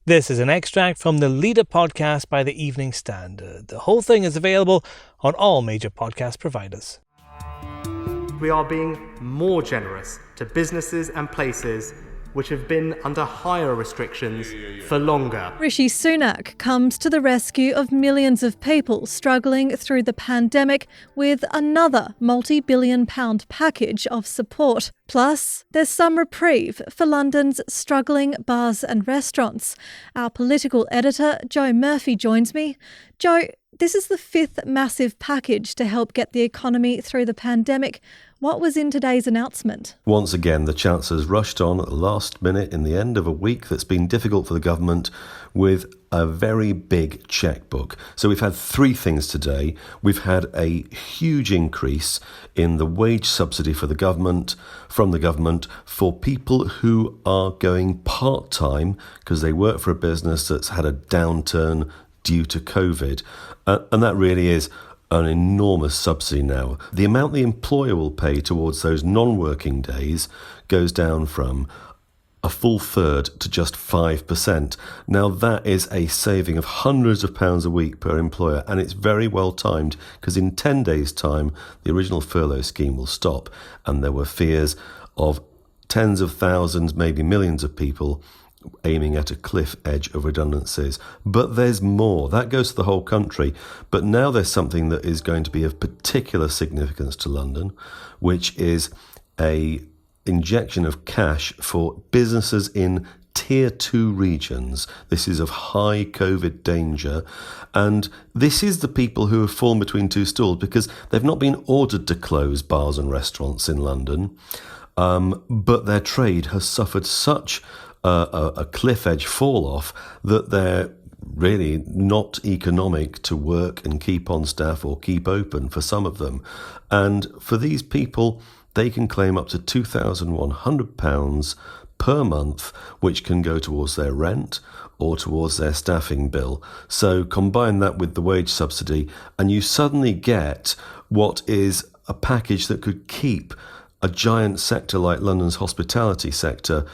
This is an extract from the Leader podcast by the Evening Standard. The whole thing is available on all major podcast providers. We are being more generous to businesses and places which have been under higher restrictions for longer. Rishi Sunak comes to the rescue of millions of people struggling through the pandemic with another multi-billion-pound package of support. Plus, there's some reprieve for London's struggling bars and restaurants. Our political editor, Joe Murphy, joins me. Joe, this is the fifth massive package to help get the economy through the pandemic. What was in today's announcement? Once again, the Chancellor's rushed on at the last minute in the end of a week that's been difficult for the government with a very big chequebook. So we've had three things today. We've had a huge increase in the wage subsidy from the government for people who are going part-time because they work for a business that's had a downturn due to COVID. And that really is an enormous subsidy now. The amount the employer will pay towards those non-working days goes down from a full third to just 5%. Now that is a saving of hundreds of pounds a week per employer, and it's very well timed because in 10 days' time the original furlough scheme will stop, and there were fears of tens of thousands, maybe millions of people aiming at a cliff edge of redundancies. But there's more. That goes to the whole country. But now there's something that is going to be of particular significance to London, which is a injection of cash for businesses in Tier 2 regions. This is of high COVID danger. And this is the people who have fallen between two stools because they've not been ordered to close bars and restaurants in London, but their trade has suffered such a cliff edge fall off that they're really not economic to work and keep on staff or keep open for some of them. And for these people, they can claim up to £2,100 per month, which can go towards their rent or towards their staffing bill. So combine that with the wage subsidy and you suddenly get what is a package that could keep a giant sector like London's hospitality sector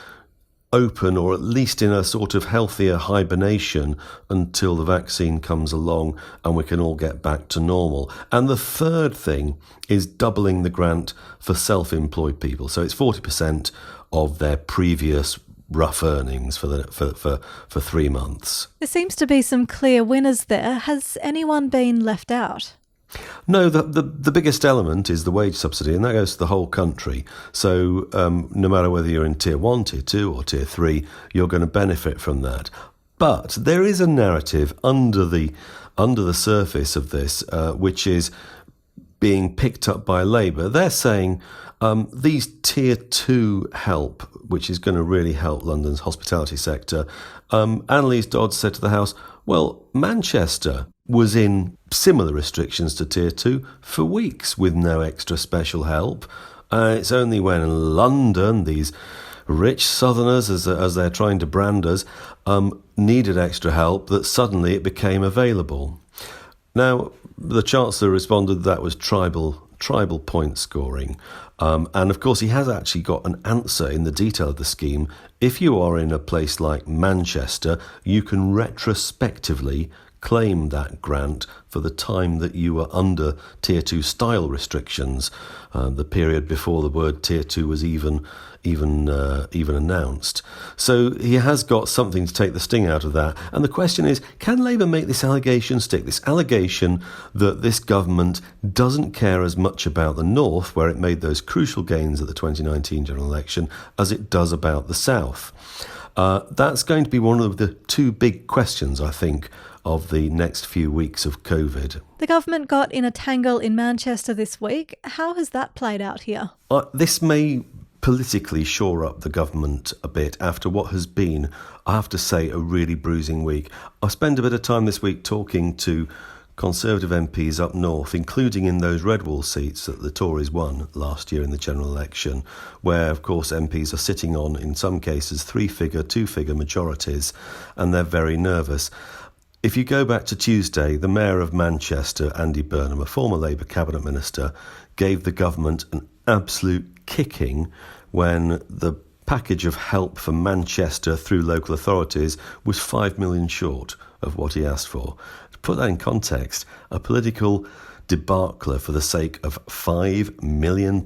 open, or at least in a sort of healthier hibernation until the vaccine comes along and we can all get back to normal. And the third thing is doubling the grant for self-employed people. So it's 40% of their previous rough earnings for 3 months. There seems to be some clear winners there. Has anyone been left out? No, the biggest element is the wage subsidy, and that goes to the whole country. So no matter whether you're in Tier 1, Tier 2 or Tier 3, you're going to benefit from that. But there is a narrative under the surface of this, which is being picked up by Labour. They're saying these Tier 2 help, which is going to really help London's hospitality sector. Annalise Dodds said to the House, well, Manchester was in similar restrictions to Tier 2 for weeks with no extra special help. It's only when London, these rich southerners, as they're trying to brand us, needed extra help that suddenly it became available. Now, the Chancellor responded that was tribal point scoring. And of course, he has actually got an answer in the detail of the scheme. If you are in a place like Manchester, you can retrospectively claim that grant for the time that you were under Tier 2 style restrictions, the period before the word Tier 2 was even announced. So he has got something to take the sting out of that. And the question is, can Labour make this allegation stick? This allegation that this government doesn't care as much about the North, where it made those crucial gains at the 2019 general election, as it does about the South. That's going to be one of the two big questions, I think, of the next few weeks of COVID. The government got in a tangle in Manchester this week. How has that played out here? This may politically shore up the government a bit after what has been, I have to say, a really bruising week. I spent a bit of time this week talking to Conservative MPs up north, including in those red wall seats that the Tories won last year in the general election, where, of course, MPs are sitting on, in some cases, 3-figure, 2-figure majorities, and they're very nervous. If you go back to Tuesday, the Mayor of Manchester, Andy Burnham, a former Labour cabinet minister, gave the government an absolute kicking when the package of help for Manchester through local authorities was 5 million short of what he asked for. To put that in context, a political debacle for the sake of £5 million,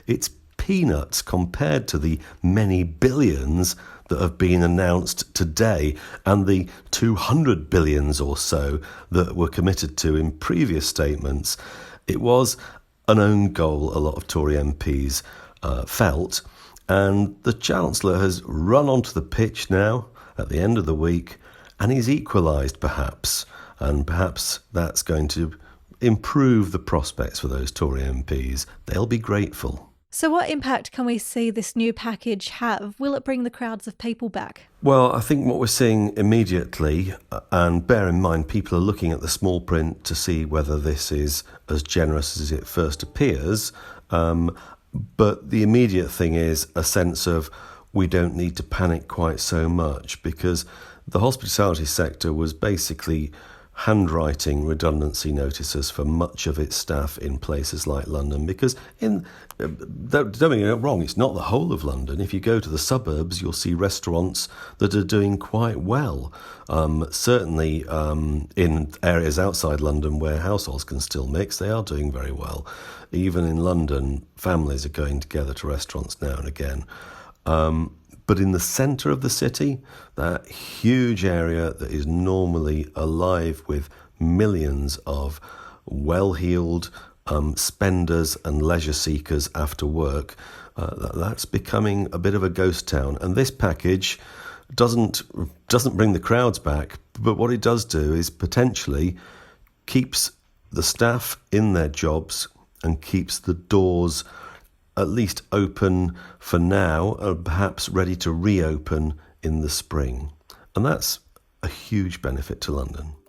it's peanuts compared to the many billions that have been announced today and the 200 billions or so that were committed to in previous statements. It was an own goal a lot of Tory MPs felt, and the Chancellor has run onto the pitch now at the end of the week, and he's equalised perhaps, and perhaps that's going to improve the prospects for those Tory MPs. They'll be grateful. So what impact can we see this new package have? Will it bring the crowds of people back? Well, I think what we're seeing immediately, and bear in mind people are looking at the small print to see whether this is as generous as it first appears, but the immediate thing is a sense of we don't need to panic quite so much, because the hospitality sector was basically handwriting redundancy notices for much of its staff in places like London, because don't get me wrong, it's not the whole of London. If you go to the suburbs, you'll see restaurants that are doing quite well. Certainly in areas outside London where households can still mix, they are doing very well. Even in London, families are going together to restaurants now and again. But in the centre of the city, that huge area that is normally alive with millions of well-heeled spenders and leisure seekers after work, that's becoming a bit of a ghost town. And this package doesn't bring the crowds back, but what it does do is potentially keeps the staff in their jobs and keeps the doors at least open for now, and perhaps ready to reopen in the spring. And that's a huge benefit to London.